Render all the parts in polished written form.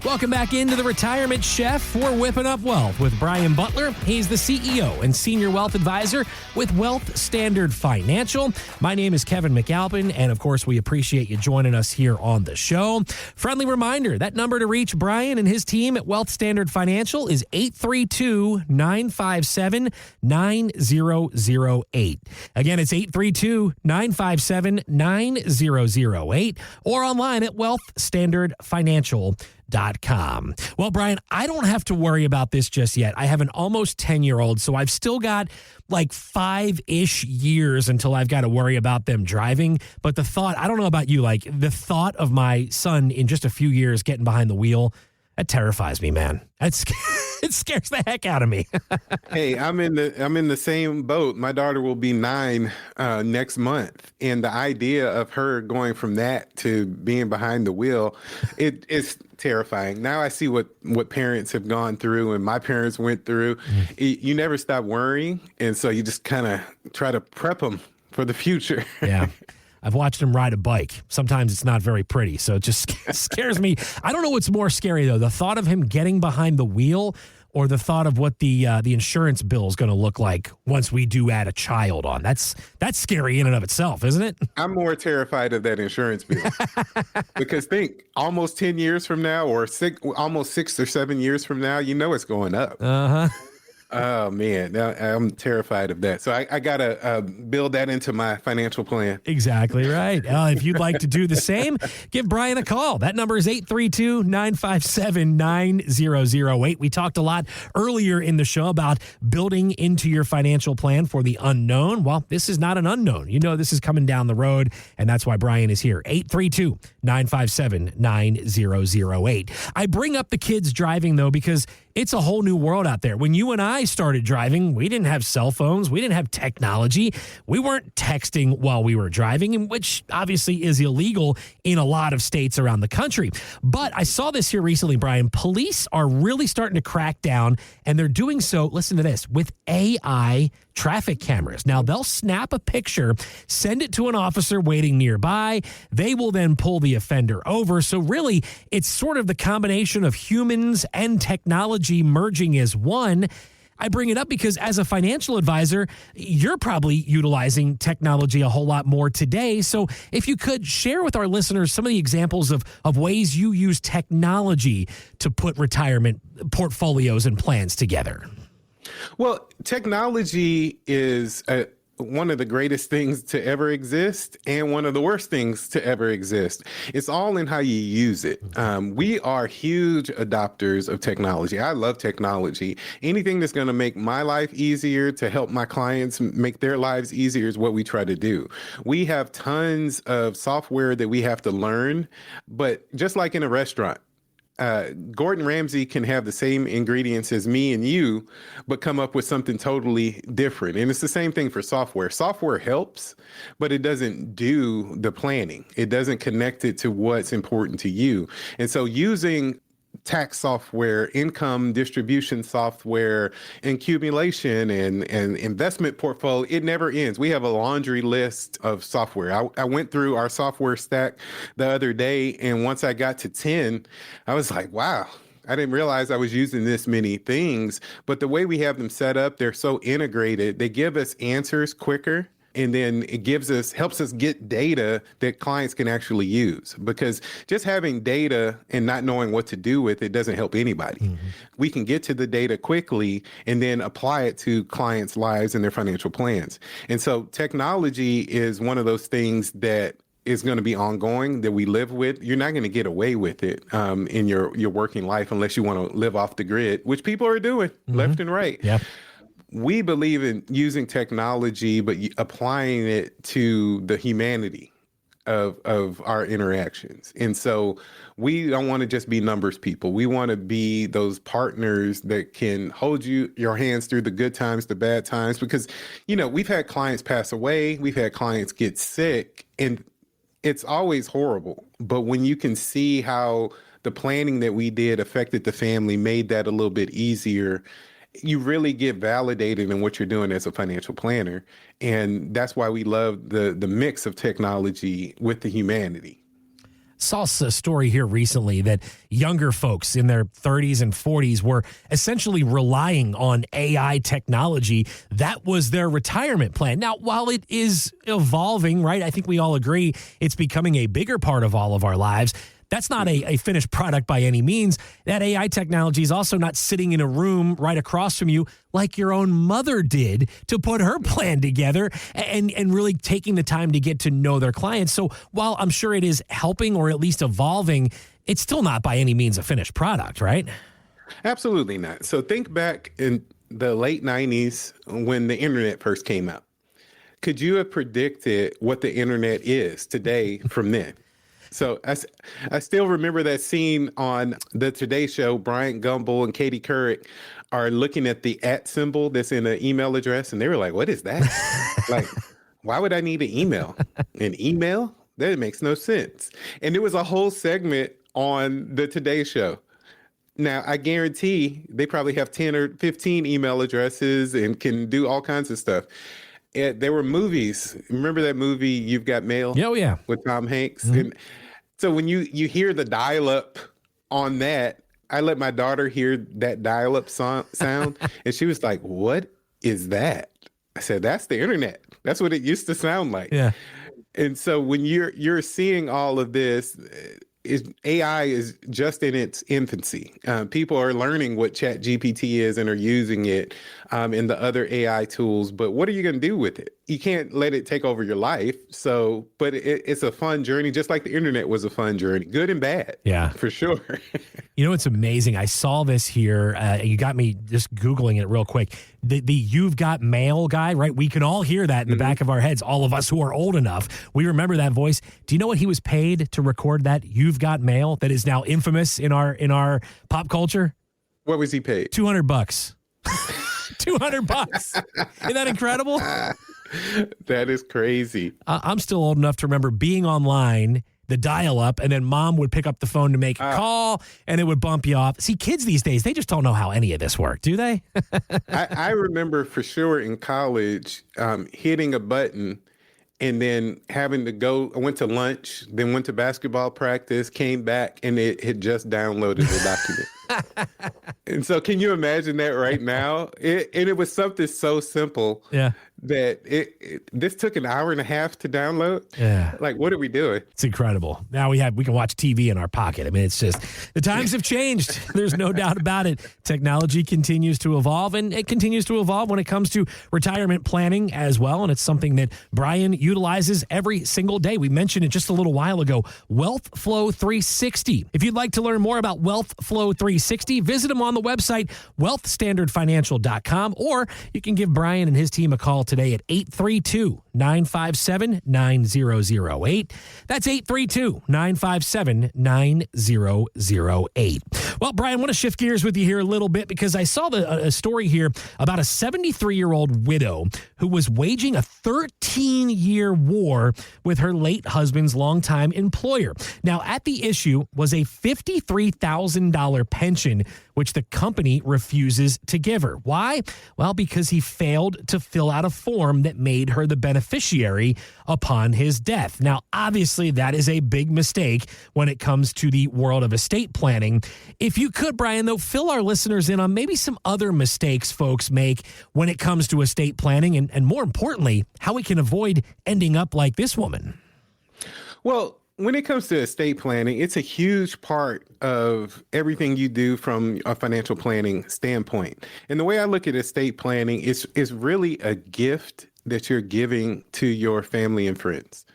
Welcome back into the Retirement Chef for Whipping Up Wealth with Brian Butler. He's the CEO and Senior Wealth Advisor with Wealth Standard Financial. My name is Kevin McAlpin, and of course, we appreciate you joining us here on the show. Friendly reminder, that number to reach Brian and his team at Wealth Standard Financial is 832-957-9008. Again, it's 832-957-9008 or online at wealthstandardfinancial.com. Well, Brian, I don't have to worry about this just yet. I have an almost 10-year-old, so I've still got like 5-ish years until I've got to worry about them driving. But the thought, I don't know about you, like the thought of my son in just a few years getting behind the wheel, that terrifies me, man. It scares the heck out of me. Hey, I'm in the same boat. My daughter will be 9 next month, and the idea of her going from that to being behind the wheel, it's terrifying. Now I see what parents have gone through, and my parents went through. You never stop worrying, and so you just kind of try to prep them for the future. Yeah. I've watched him ride a bike. Sometimes it's not very pretty, so it just scares me. I don't know what's more scary, though, the thought of him getting behind the wheel or the thought of what the insurance bill is going to look like once we do add a child on. That's scary in and of itself, isn't it? I'm more terrified of that insurance bill because think almost 10 years from now or almost 6 or 7 years from now, you know it's going up. Uh-huh. Oh, man. Now, I'm terrified of that. So I got to build that into my financial plan. Exactly right. If you'd like to do the same, give Brian a call. That number is 832-957-9008. We talked a lot earlier in the show about building into your financial plan for the unknown. Well, this is not an unknown. You know this is coming down the road, and that's why Brian is here. 832-957-9008. I bring up the kids driving, though, because it's a whole new world out there. When you and I started driving, we didn't have cell phones. We didn't have technology. We weren't texting while we were driving, which obviously is illegal in a lot of states around the country. But I saw this here recently, Brian. Police are really starting to crack down, and they're doing so, listen to this, with AI traffic cameras. Now, they'll snap a picture, send it to an officer waiting nearby. They will then pull the offender over. So really, it's sort of the combination of humans and technology merging as one. I bring it up because as a financial advisor, you're probably utilizing technology a whole lot more today. So if you could share with our listeners some of the examples of ways you use technology to put retirement portfolios and plans together. Well, technology is one of the greatest things to ever exist and one of the worst things to ever exist. It's all in how you use it. We are huge adopters of technology. I love technology. Anything that's going to make my life easier, to help my clients make their lives easier, is what we try to do. We have tons of software that we have to learn, but just like in a restaurant, Gordon Ramsay can have the same ingredients as me and you, but come up with something totally different. And it's the same thing for software. Software helps, but it doesn't do the planning. It doesn't connect it to what's important to you. And so using tax software, income distribution software, accumulation and investment portfolio, it never ends. We have a laundry list of software. I went through our software stack the other day, and once I got to 10, I was like, wow, I didn't realize I was using this many things. But the way we have them set up, they're so integrated. They give us answers quicker. And then it helps us get data that clients can actually use, because just having data and not knowing what to do with it doesn't help anybody. Mm-hmm. We can get to the data quickly and then apply it to clients' lives and their financial plans. And so technology is one of those things that is going to be ongoing, that we live with. You're not going to get away with it in your working life unless you want to live off the grid, which people are doing left and right. Yeah. We believe in using technology, but applying it to the humanity of our interactions. And so we don't want to just be numbers people. We want to be those partners that can hold your hands through the good times, the bad times, because, we've had clients pass away. We've had clients get sick, and it's always horrible. But when you can see how the planning that we did affected the family, made that a little bit easier, you really get validated in what you're doing as a financial planner. And that's why we love the mix of technology with the humanity. Saw a story here recently that younger folks in their 30s and 40s were essentially relying on AI technology. That was their retirement plan. Now, while it is evolving, right, I think we all agree it's becoming a bigger part of all of our lives. That's not a finished product by any means. That AI technology is also not sitting in a room right across from you like your own mother did to put her plan together and really taking the time to get to know their clients. So while I'm sure it is helping or at least evolving, it's still not by any means a finished product, right? Absolutely not. So think back in the late 90s when the internet first came out. Could you have predicted what the internet is today from then? So I still remember that scene on the Today Show. Bryant Gumbel and Katie Couric are looking at the @ symbol that's in an email address, and they were like, "What is that? Like, why would I need an email? An email? That makes no sense." And it was a whole segment on the Today Show. Now, I guarantee they probably have 10 or 15 email addresses and can do all kinds of stuff. There were movies. Remember that movie, You've Got Mail? Oh, yeah. With Tom Hanks? Mm-hmm. And so when you hear the dial-up on that, I let my daughter hear that dial-up sound, and she was like, "What is that?" I said, "That's the internet. That's what it used to sound like." Yeah. And so when you're seeing all of this, AI is just in its infancy. People are learning what ChatGPT is and are using it and the other AI tools. But what are you going to do with it? You can't let it take over your life. So, but it's a fun journey, just like the internet was a fun journey, good and bad. Yeah, for sure. You know, it's amazing. I saw this here. You got me just Googling it real quick. The You've Got Mail guy, right? We can all hear that in the back of our heads. All of us who are old enough, we remember that voice. Do you know what he was paid to record that You've Got Mail that is now infamous in our pop culture? What was he paid? $200. $200. Isn't that incredible? That is crazy. I'm still old enough to remember being online, the dial-up, and then mom would pick up the phone to make a call, and it would bump you off. See, kids these days, they just don't know how any of this works, do they? I remember for sure in college hitting a button and then having to go. I went to lunch, then went to basketball practice, came back, and it had just downloaded the document. And so can you imagine that right now? It was something so simple that this took an hour and a half to download. Yeah. Like, what are we doing? It's incredible. Now we can watch TV in our pocket. I mean, it's just, the times have changed. There's no doubt about it. Technology continues to evolve, and it continues to evolve when it comes to retirement planning as well. And it's something that Brian utilizes every single day. We mentioned it just a little while ago, Wealth Flow 360. If you'd like to learn more about Wealth Flow 360, visit them on the website, wealthstandardfinancial.com, or you can give Brian and his team a call today at 832-957-9008. That's 832-957-9008. Well, Brian, I want to shift gears with you here a little bit because I saw a story here about a 73-year-old widow who was waging a 13-year war with her late husband's longtime employer. Now, at the issue was a $53,000 pension, which the company refuses to give her. Why? Well, because he failed to fill out a form that made her the beneficiary upon his death. Now, obviously, that is a big mistake when it comes to the world of estate planning. If you could, Brian, though, fill our listeners in on maybe some other mistakes folks make when it comes to estate planning, and more importantly, how we can avoid ending up like this woman. Well, when it comes to estate planning, it's a huge part of everything you do from a financial planning standpoint. And the way I look at estate planning is really a gift that you're giving to your family and friends,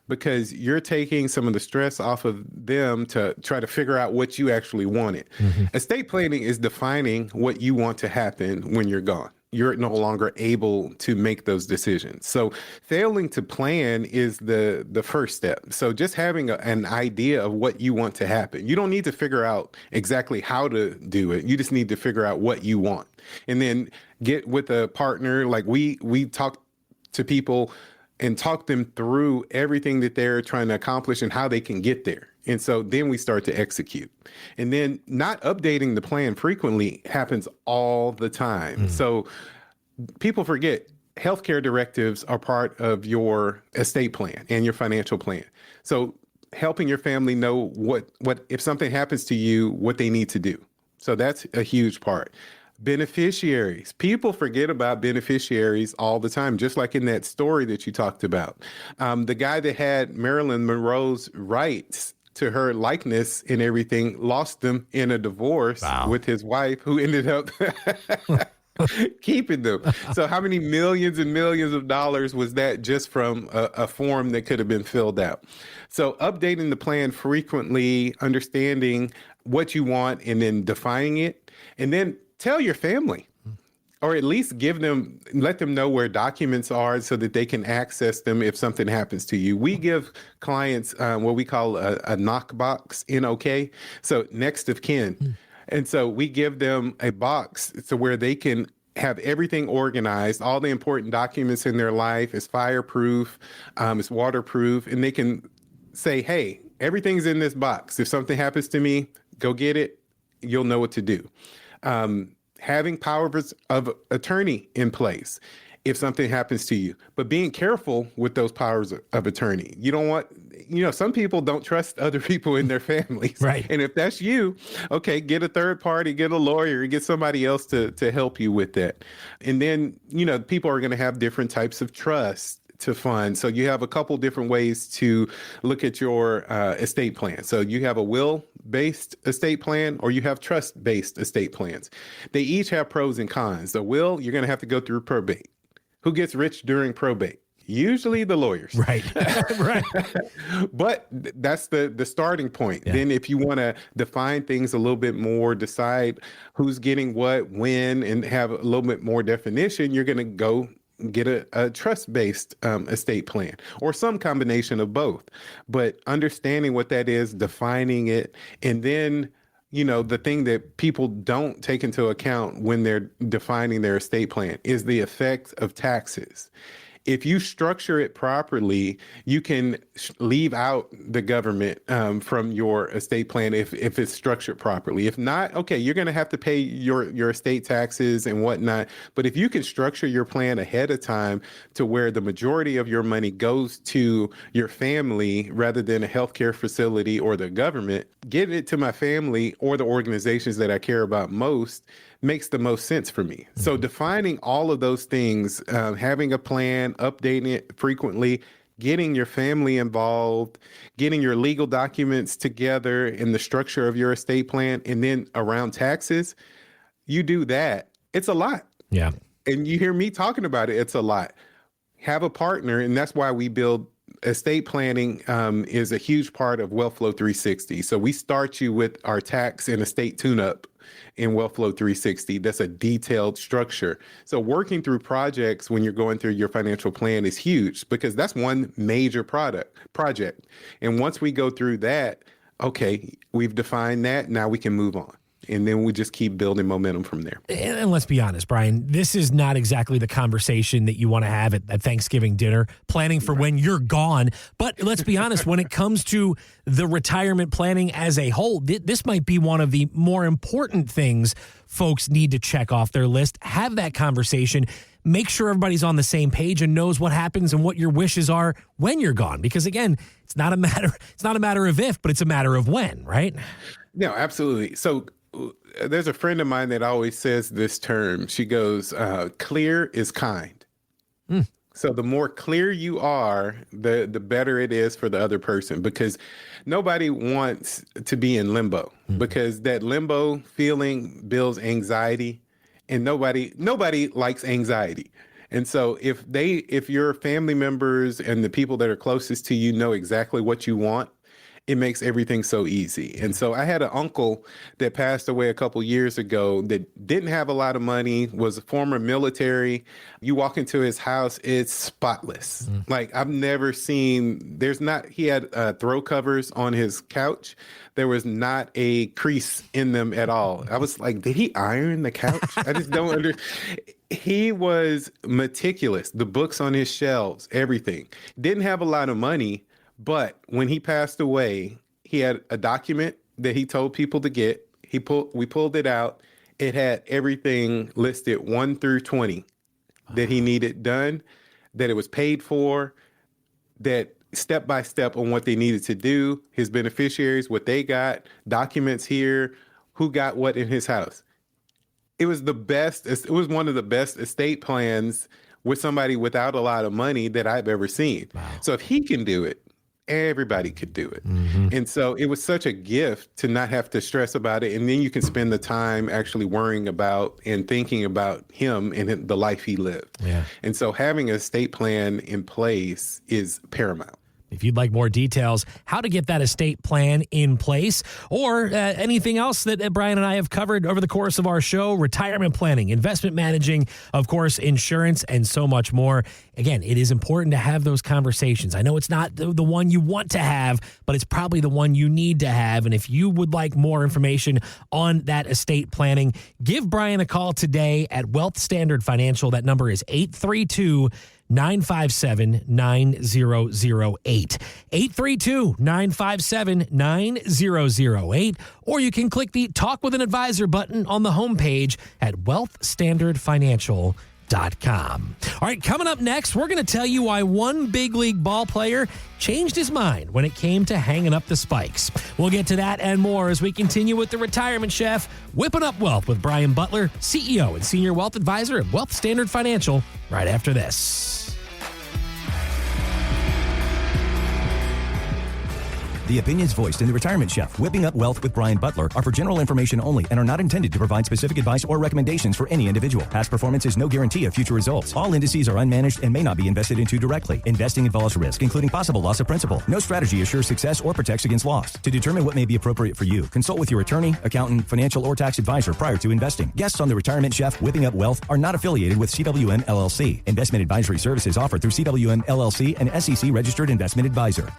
because you're taking some of the stress off of them to try to figure out what you actually wanted. Mm-hmm. Estate planning is defining what you want to happen when you're gone. You're no longer able to make those decisions. So failing to plan is the first step. So just having an idea of what you want to happen. You don't need to figure out exactly how to do it. You just need to figure out what you want. And then get with a partner. Like we talk to people and talk them through everything that they're trying to accomplish and how they can get there. And so then we start to execute. And then not updating the plan frequently happens all the time. Mm. So people forget healthcare directives are part of your estate plan and your financial plan. So helping your family know what if something happens to you, what they need to do. So that's a huge part. Beneficiaries. People forget about beneficiaries all the time, just like in that story that you talked about. The guy that had Marilyn Monroe's rights to her likeness and everything lost them in a divorce with his wife, who ended up keeping them. So how many millions and millions of dollars was that just from a form that could have been filled out? So updating the plan frequently, understanding what you want and then defining it, and then tell your family, or at least let them know where documents are so that they can access them if something happens to you. We give clients what we call a knock box, NOK, so next of kin. And so we give them a box to where they can have everything organized, all the important documents in their life. It's fireproof, it's waterproof, and they can say, hey, everything's in this box. If something happens to me, go get it. You'll know what to do. Having powers of attorney in place if something happens to you, but being careful with those powers of attorney. You don't want, some people don't trust other people in their families. Right. And if that's you, okay, get a third party, get a lawyer, get somebody else to help you with that. And then, people are going to have different types of trust to fund. So you have a couple different ways to look at your estate plan. So you have a will-based estate plan, or you have trust-based estate plans. They each have pros and cons. The will, you're going to have to go through probate. Who gets rich during probate? Usually the lawyers. Right. Right. But that's the starting point. Yeah. Then if you want to define things a little bit more, decide who's getting what, when, and have a little bit more definition, you're going to go get a trust-based estate plan, or some combination of both. But understanding what that is, defining it, and then the thing that people don't take into account when they're defining their estate plan is the effect of taxes. If you structure it properly, you can leave out the government from your estate plan if it's structured properly. If not, okay, you're going to have to pay your estate taxes and whatnot. But if you can structure your plan ahead of time to where the majority of your money goes to your family rather than a healthcare facility or the government, giving it to my family or the organizations that I care about most makes the most sense for me. Mm-hmm. So defining all of those things, having a plan, updating it frequently, getting your family involved, getting your legal documents together in the structure of your estate plan, and then around taxes, you do that. It's a lot. Yeah. And you hear me talking about it, it's a lot. Have a partner, and that's why we build estate planning is a huge part of Wealthflow 360. So we start you with our tax and estate tune-up in Wealthflow 360. That's a detailed structure. So working through projects when you're going through your financial plan is huge, because that's one major project. And once we go through that, okay, we've defined that. Now we can move on. And then we just keep building momentum from there. And let's be honest, Brian, this is not exactly the conversation that you want to have at Thanksgiving dinner, planning for when you're gone. But let's be honest, when it comes to the retirement planning as a whole, this might be one of the more important things folks need to check off their list. Have that conversation. Make sure everybody's on the same page and knows what happens and what your wishes are when you're gone. Because again, it's not a matter of if, but it's a matter of when, right? No, absolutely. So there's a friend of mine that always says this term. She goes, clear is kind. Mm. So the more clear you are, the better it is for the other person, because nobody wants to be in limbo, because that limbo feeling builds anxiety, and nobody likes anxiety. And so if your family members and the people that are closest to you know exactly what you want, it makes everything so easy. And so I had an uncle that passed away a couple years ago that didn't have a lot of money, was a former military. You walk into his house, it's spotless. Mm. Like I've never seen, he had throw covers on his couch. There was not a crease in them at all. I was like, did he iron the couch? I just don't understand. He was meticulous. The books on his shelves, everything. Didn't have a lot of money. But when he passed away, he had a document that he told people to get. We pulled it out. It had everything listed 1 through 20 that he needed done, that it was paid for, that step by step on what they needed to do, his beneficiaries, what they got, documents here, who got what in his house. It was the best. It was one of the best estate plans with somebody without a lot of money that I've ever seen. Wow. So if he can do it, everybody could do it. Mm-hmm. And so it was such a gift to not have to stress about it. And then you can spend the time actually worrying about and thinking about him and the life he lived. Yeah. And so having an estate plan in place is paramount. If you'd like more details, how to get that estate plan in place, or anything else that Brian and I have covered over the course of our show, retirement planning, investment managing, of course, insurance, and so much more. Again, it is important to have those conversations. I know it's not the one you want to have, but it's probably the one you need to have. And if you would like more information on that estate planning, give Brian a call today at Wealth Standard Financial. That number is 832-957-9008. 832-957-9008. Or you can click the Talk with an Advisor button on the homepage at wealthstandardfinancial.com. All right, coming up next, we're going to tell you why one big league ball player changed his mind when it came to hanging up the spikes. We'll get to that and more as we continue with the Retirement Chef, Whipping Up Wealth with Brian Butler, CEO and Senior Wealth Advisor at Wealth Standard Financial, right after this. The opinions voiced in The Retirement Chef, Whipping Up Wealth with Brian Butler are for general information only and are not intended to provide specific advice or recommendations for any individual. Past performance is no guarantee of future results. All indices are unmanaged and may not be invested into directly. Investing involves risk, including possible loss of principal. No strategy assures success or protects against loss. To determine what may be appropriate for you, consult with your attorney, accountant, financial, or tax advisor prior to investing. Guests on The Retirement Chef, Whipping Up Wealth are not affiliated with CWM LLC. Investment advisory services offered through CWM LLC, an SEC registered investment advisor.